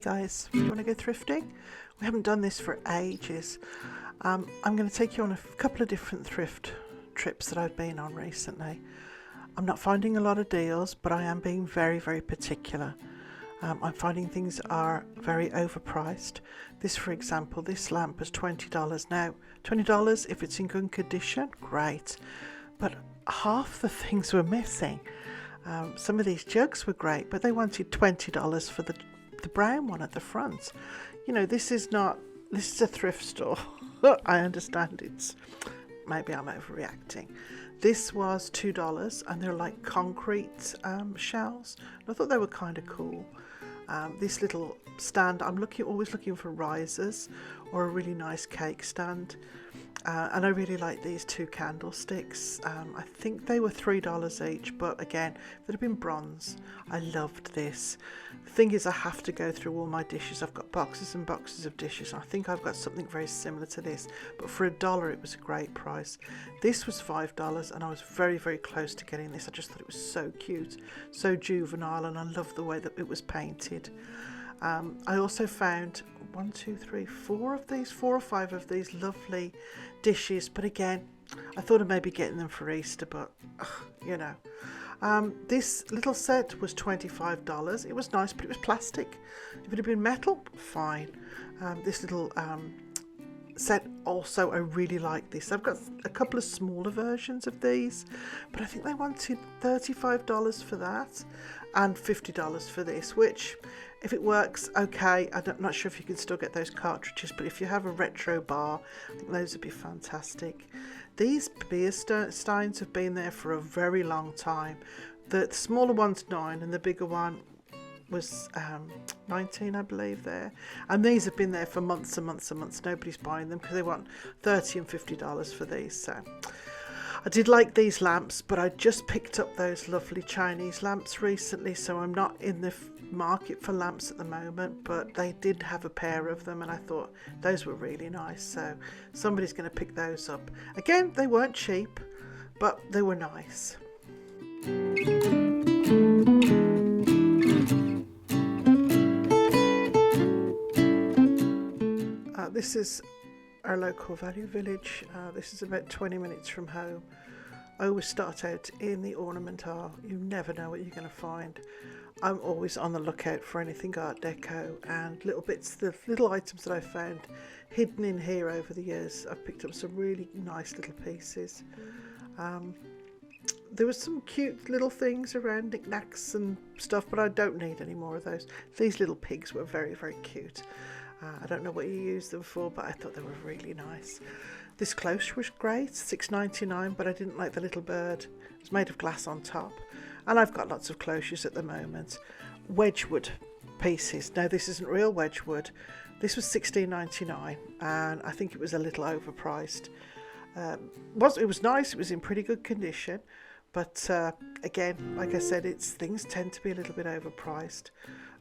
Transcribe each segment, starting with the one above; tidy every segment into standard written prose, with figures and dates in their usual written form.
Guys, do you want to go thrifting? We haven't done this for ages. I'm going to take you on a couple of different thrift trips that I've been on recently. I'm not finding a lot of deals, but I am being very, very particular. I'm finding things are very overpriced. This, for example, this lamp was $20. Now, $20 if it's in good condition, great. But half the things were missing. Some of these jugs were great, but they wanted $20 for the brown one at the front. You know, this is a thrift store. I understand maybe I'm overreacting. This was $2 and they're like concrete shells. I thought they were kind of cool. This little stand, I'm always looking for risers or a really nice cake stand. And I really like these two candlesticks. I think they were $3 each, but again, if they'd have been bronze, I loved this. The thing is, I have to go through all my dishes. I've got boxes and boxes of dishes. I think I've got something very similar to this, but for $1 it was a great price. This was $5 and I was very, very close to getting this. I just thought it was so cute, so juvenile, and I love the way that it was painted. I also found 4 or 5 of these lovely dishes, but again, I thought of maybe getting them for Easter, but you know. This little set was $25. It was nice, but it was plastic. If it had been metal, fine. This little set also, I really like this. I've got a couple of smaller versions of these, but I think they wanted $35 for that and $50 for this, which if it works, okay. I'm not sure if you can still get those cartridges, but if you have a retro bar, I think those would be fantastic. These beer steins have been there for a very long time. The smaller one's $9 and the bigger one was $19, I believe, there. And these have been there for months and months and months. Nobody's buying them because they want $30 and $50 for these. So I did like these lamps, but I just picked up those lovely Chinese lamps recently, so I'm not in the market for lamps at the moment, but they did have a pair of them and I thought those were really nice, so somebody's going to pick those up. Again, they weren't cheap, but they were nice. This is our local value village. This is about 20 minutes from home. I always start out in the ornament aisle. You never know what you're going to find. I'm always on the lookout for anything Art Deco and little bits, the little items that I've found hidden in here over the years. I've picked up some really nice little pieces. There was some cute little things around, knickknacks and stuff, but I don't need any more of those. These little pigs were very, very cute. I don't know what you use them for, but I thought they were really nice. This cloche was great, $6.99, but I didn't like the little bird. It was made of glass on top. And I've got lots of cloches at the moment. Wedgwood pieces. Now, this isn't real Wedgwood. This was $16.99, and I think it was a little overpriced. It was nice. It was in pretty good condition. But again, like I said, things tend to be a little bit overpriced.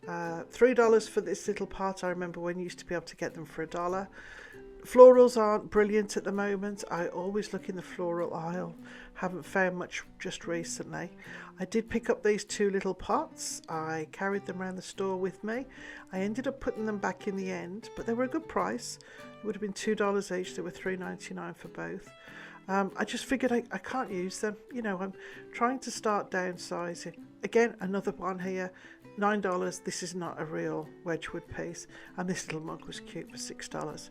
$3 for this little pot. I remember when you used to be able to get them for $1. Florals aren't brilliant at the moment. I always look in the floral aisle. Haven't found much just recently. I did pick up these 2 little pots. I carried them around the store with me. I ended up putting them back in the end, but they were a good price. It would have been $2 each. They were $3.99 for both. I just figured I can't use them. You know, I'm trying to start downsizing. Again, another one here, $9. This is not a real Wedgwood piece, and this little mug was cute for $6.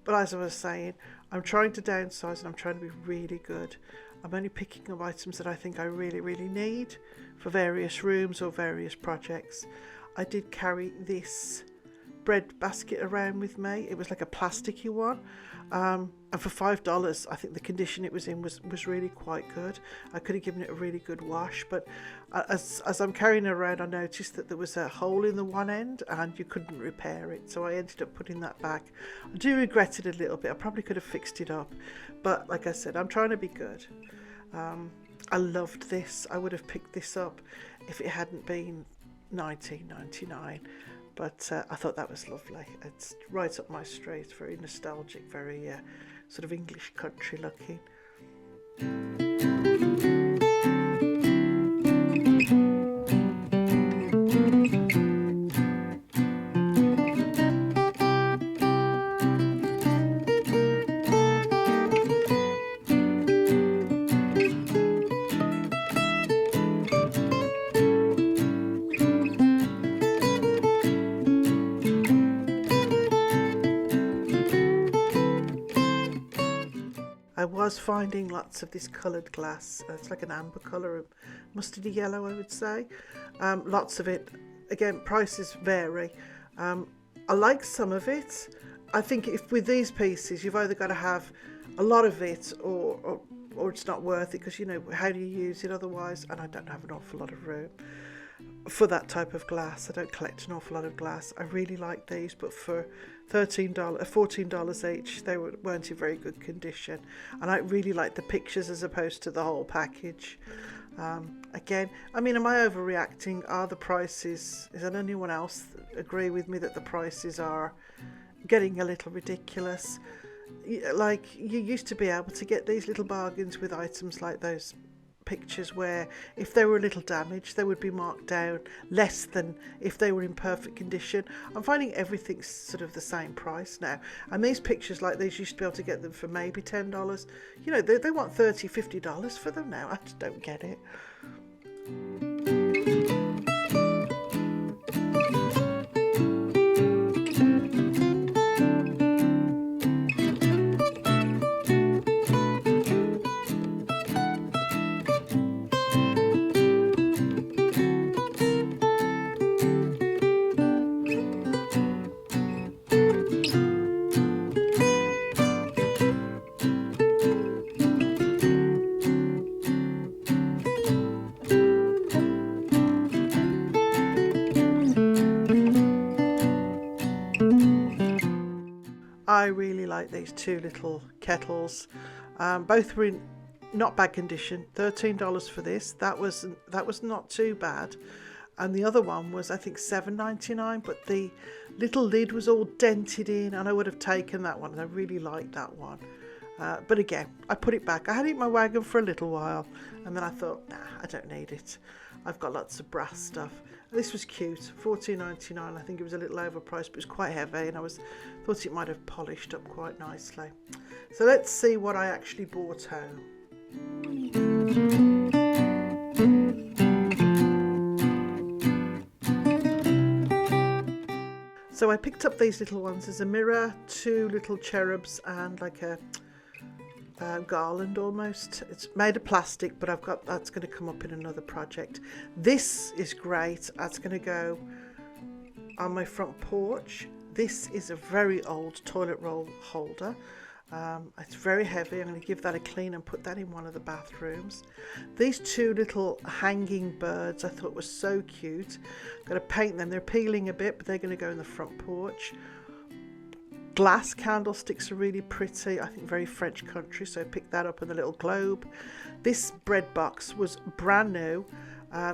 But as I was saying, I'm trying to downsize and I'm trying to be really good. I'm only picking up items that I think I really, really need for various rooms or various projects. I did carry this bread basket around with me. It was like a plasticky one. And for $5, I think the condition it was in was really quite good. I could have given it a really good wash, but as I'm carrying it around, I noticed that there was a hole in the one end and you couldn't repair it, so I ended up putting that back. I do regret it a little bit. I probably could have fixed it up, but like I said, I'm trying to be good. I loved this. I would have picked this up if it hadn't been $19.99. But I thought that was lovely. It's right up my street, very nostalgic, very sort of English country looking. I was finding lots of this coloured glass. It's like an amber colour, mustardy yellow, I would say. Lots of it. Again, prices vary. I like some of it. I think if with these pieces, you've either got to have a lot of it or it's not worth it, because, you know, how do you use it otherwise? And I don't have an awful lot of room for that type of glass. I don't collect an awful lot of glass. I really like these, but for $14 each, they weren't in very good condition. And I really like the pictures as opposed to the whole package. Again, I mean, am I overreacting? Are the prices, is there anyone else agree with me that the prices are getting a little ridiculous? Like, you used to be able to get these little bargains with items like those pictures, where if they were a little damaged, they would be marked down less than if they were in perfect condition. I'm finding everything's sort of the same price now, and these pictures like these, used to be able to get them for maybe $10. You know, they want $30, $50 for them now. I just don't get it. I really like these two little kettles. Both were in not bad condition. $13 for this. That was not too bad. And the other one was, I think, $7.99, but the little lid was all dented in, and I would have taken that one. I really liked that one. But again, I put it back. I had it in my wagon for a little while, and then I thought, nah, I don't need it. I've got lots of brass stuff. This was cute, $14.99. I think it was a little overpriced, but it was quite heavy, and I thought it might have polished up quite nicely. So let's see what I actually bought home. So I picked up these little ones. There's a mirror, two little cherubs, and like a garland almost. It's made of plastic, but that's going to come up in another project. This is great. That's going to go on my front porch. This is a very old toilet roll holder. It's very heavy. I'm going to give that a clean and put that in one of the bathrooms. These two little hanging birds I thought were so cute. I'm going to paint them. They're peeling a bit, but they're going to go in the front porch. Glass candlesticks are really pretty. I think very French country, so I picked that up in the little globe. This bread box was brand new.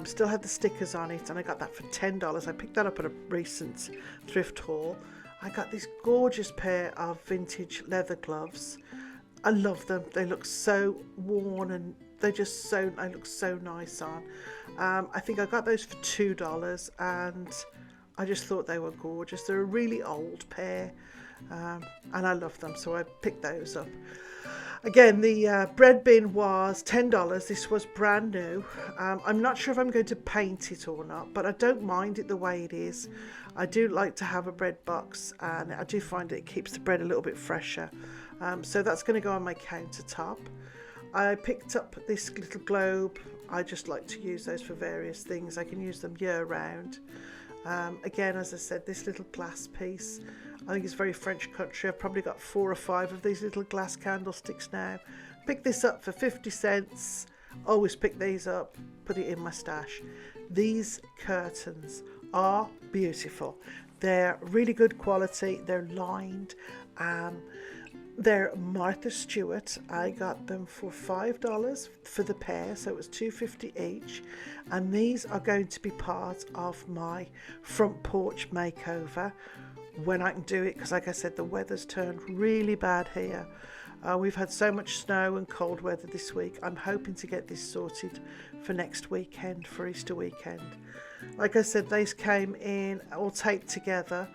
Still had the stickers on it, and I got that for $10. I picked that up at a recent thrift haul. I got this gorgeous pair of vintage leather gloves. I love them. They look so worn, and they look so nice on. I think I got those for $2, and I just thought they were gorgeous. They're a really old pair, and I love them, so I picked those up. Again, the bread bin was $10. This was brand new. I'm not sure if I'm going to paint it or not, but I don't mind it the way it is. I do like to have a bread box, and I do find it keeps the bread a little bit fresher. So that's going to go on my countertop. I picked up this little globe. I just like to use those for various things. I can use them year round. Again, as I said, this little glass piece, I think it's very French country. I've probably got 4 or 5 of these little glass candlesticks now. Picked this up for 50 cents. Always pick these up, put it in my stash. These curtains are beautiful. They're really good quality. They're lined. They're Martha Stewart. I got them for $5 for the pair, so it was $2.50 each. And these are going to be part of my front porch makeover when I can do it, because like I said, the weather's turned really bad here. We've had so much snow and cold weather this week. I'm hoping to get this sorted for next weekend, for Easter weekend. Like I said, these came in all taped together.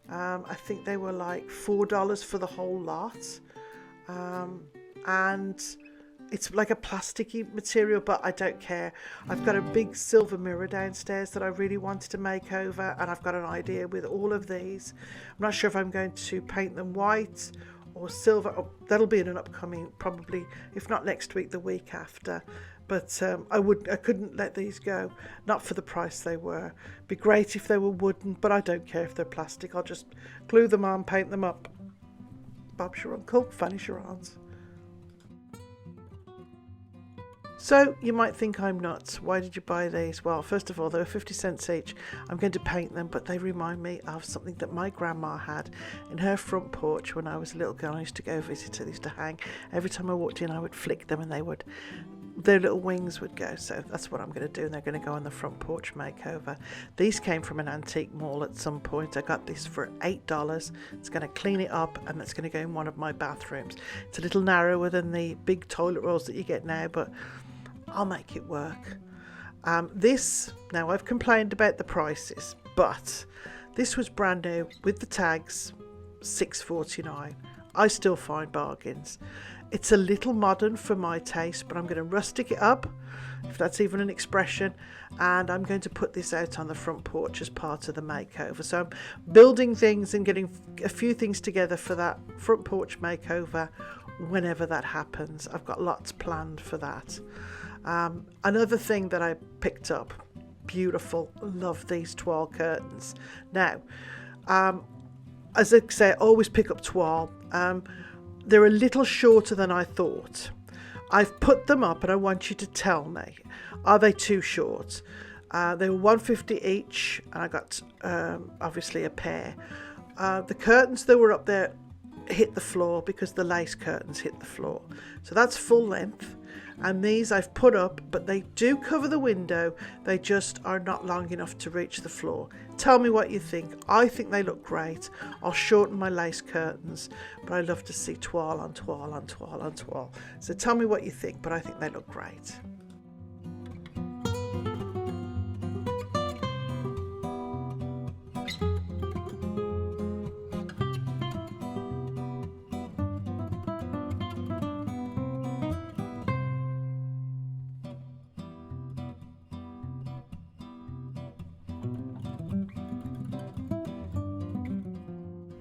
I think they were like $4 for the whole lot. And it's like a plasticky material, but I don't care. I've got a big silver mirror downstairs that I really wanted to make over, and I've got an idea with all of these. I'm not sure if I'm going to paint them white or silver. Oh, that'll be in an upcoming, probably, if not next week, the week after. But I couldn't let these go, not for the price they were. Be great if they were wooden, but I don't care if they're plastic. I'll just glue them on, paint them up. Bob's your uncle, Fanny's your aunt. So you might think I'm nuts. Why did you buy these? Well, first of all, they were 50 cents each. I'm going to paint them, but they remind me of something that my grandma had in her front porch when I was a little girl. I used to go visit her. They used to hang. Every time I walked in, I would flick them and their little wings would go. So that's what I'm going to do, and they're going to go on the front porch makeover. These came from an antique mall at some point. I got this for $8. It's going to clean it up, and it's going to go in one of my bathrooms. It's a little narrower than the big toilet rolls that you get now, but I'll make it work. Now I've complained about the prices, but this was brand new with the tags, $6.49. I still find bargains. It's a little modern for my taste, but I'm going to rustic it up, if that's even an expression, and I'm going to put this out on the front porch as part of the makeover. So I'm building things and getting a few things together for that front porch makeover whenever that happens. I've got lots planned for that. Another thing that I picked up, beautiful, love these toile curtains. Now, as I say, I always pick up toile. They're a little shorter than I thought. I've put them up and I want you to tell me, are they too short? They were $1.50 each, and I got obviously a pair. The curtains that were up there hit the floor because the lace curtains hit the floor. So that's full length. And these I've put up, but they do cover the window. They just are not long enough to reach the floor. Tell me what you think. I think they look great. I'll shorten my lace curtains, but I love to see toile on toile on toile on toile. So tell me what you think, but I think they look great.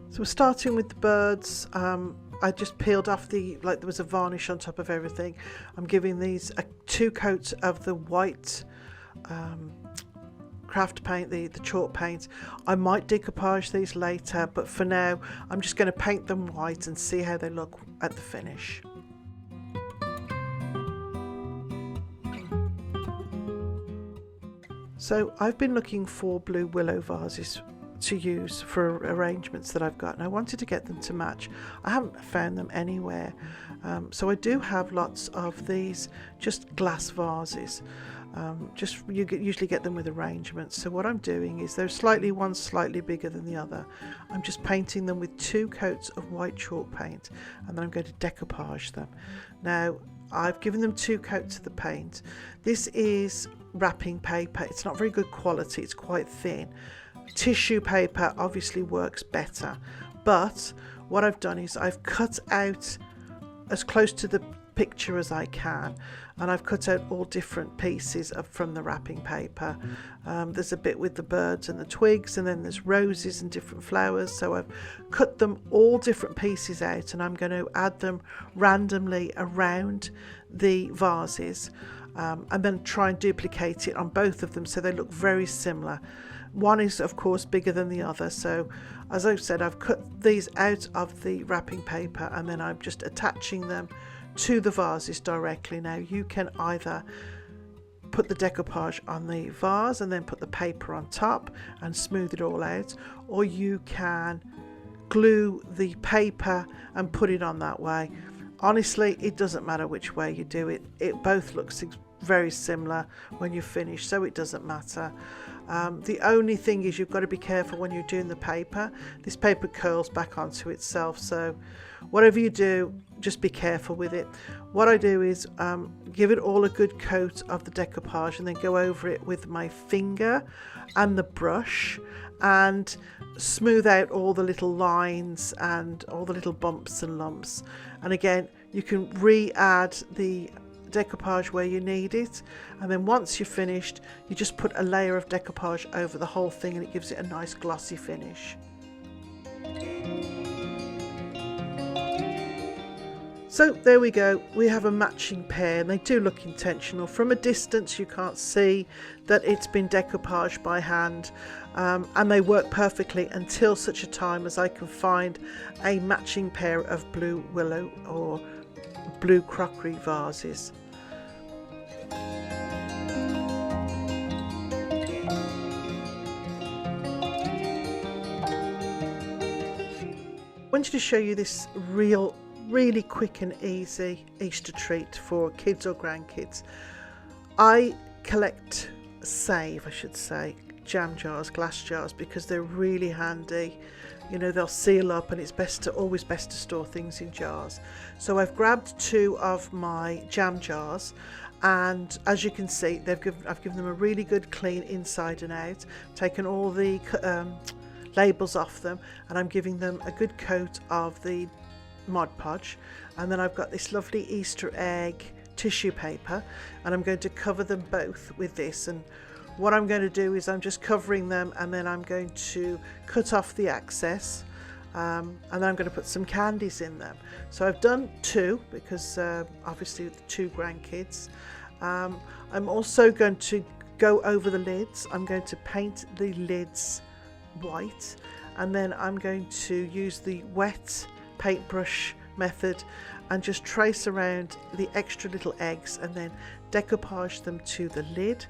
So we're starting with the birds. I just peeled off there was a varnish on top of everything. I'm giving these 2 coats of the white craft paint, the chalk paint. I might decoupage these later, but for now I'm just going to paint them white and see how they look at the finish. So I've been looking for blue willow vases to use for arrangements that I've got, and I wanted to get them to match. I haven't found them anywhere, so I do have lots of these just glass vases. Usually get them with arrangements. So what I'm doing is one's slightly bigger than the other. I'm just painting them with 2 coats of white chalk paint, and then I'm going to decoupage them. Now I've given them 2 coats of the paint. This is wrapping paper. It's not very good quality. It's quite thin. Tissue paper obviously works better, but what I've done is I've cut out as close to the picture as I can, and I've cut out all different pieces from the wrapping paper. There's a bit with the birds and the twigs, and then there's roses and different flowers, so I've cut them all different pieces out, and I'm going to add them randomly around the vases, and then try and duplicate it on both of them so they look very similar. One is of course bigger than the other, so as I've said, I've cut these out of the wrapping paper and then I'm just attaching them to the vases directly. Now you can either put the decoupage on the vase and then put the paper on top and smooth it all out, or you can glue the paper and put it on that way. Honestly, it doesn't matter which way you do it. It both looks very similar when you're finished, so it doesn't matter. The only thing is you've got to be careful when you're doing the paper. This paper curls back onto itself, so whatever you do, just be careful with it. What I do is give it all a good coat of the decoupage and then go over it with my finger and the brush and smooth out all the little lines and all the little bumps and lumps. And again, you can re-add the decoupage where you need it, and then once you're finished you just put a layer of decoupage over the whole thing and it gives it a nice glossy finish. So there we go, we have a matching pair, and they do look intentional. From a distance you can't see that it's been decoupaged by hand, and they work perfectly until such a time as I can find a matching pair of blue willow or blue crockery vases. I wanted to show you this really quick and easy Easter treat for kids or grandkids. I collect, save I should say, jam jars, glass jars, because they're really handy. You know, they'll seal up, and it's always best to store things in jars. So I've grabbed 2 of my jam jars, and as you can see, I've given them a really good clean inside and out, taken all the labels off them, and I'm giving them a good coat of the Mod Podge. And then I've got this lovely Easter egg tissue paper, and I'm going to cover them both with this. And what I'm going to do is I'm just covering them, and then I'm going to cut off the excess, and then I'm going to put some candies in them. So I've done 2 because obviously with the 2 grandkids. I'm also going to go over the lids. I'm going to paint the lids white, and then I'm going to use the wet paintbrush method and just trace around the extra little eggs and then decoupage them to the lid.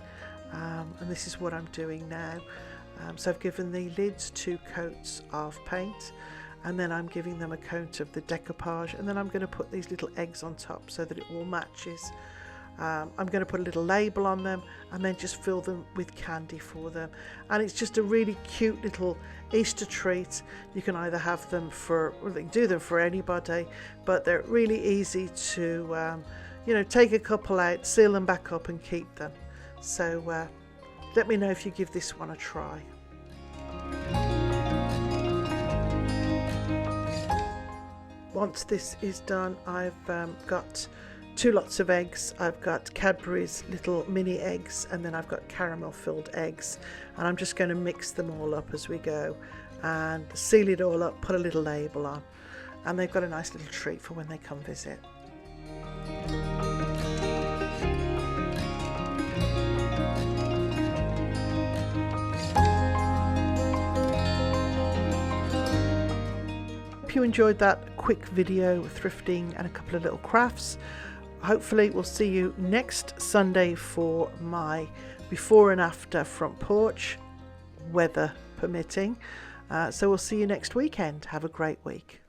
And this is what I'm doing now. So I've given the lids 2 coats of paint, and then I'm giving them a coat of the decoupage, and then I'm going to put these little eggs on top so that it all matches. I'm going to put a little label on them and then just fill them with candy for them, and it's just a really cute little Easter treat. You can either have them for, or they can do them for anybody, but they're really easy to you know, take a couple out, seal them back up and keep them. So let me know if you give this one a try. Once this is done, I've got 2 lots of eggs. I've got Cadbury's little mini eggs, and then I've got caramel filled eggs, and I'm just going to mix them all up as we go and seal it all up, put a little label on, and they've got a nice little treat for when they come visit. Hope you enjoyed that quick video of thrifting and a couple of little crafts. Hopefully we'll see you next Sunday for my before and after front porch, weather permitting. So we'll see you next weekend. Have a great week.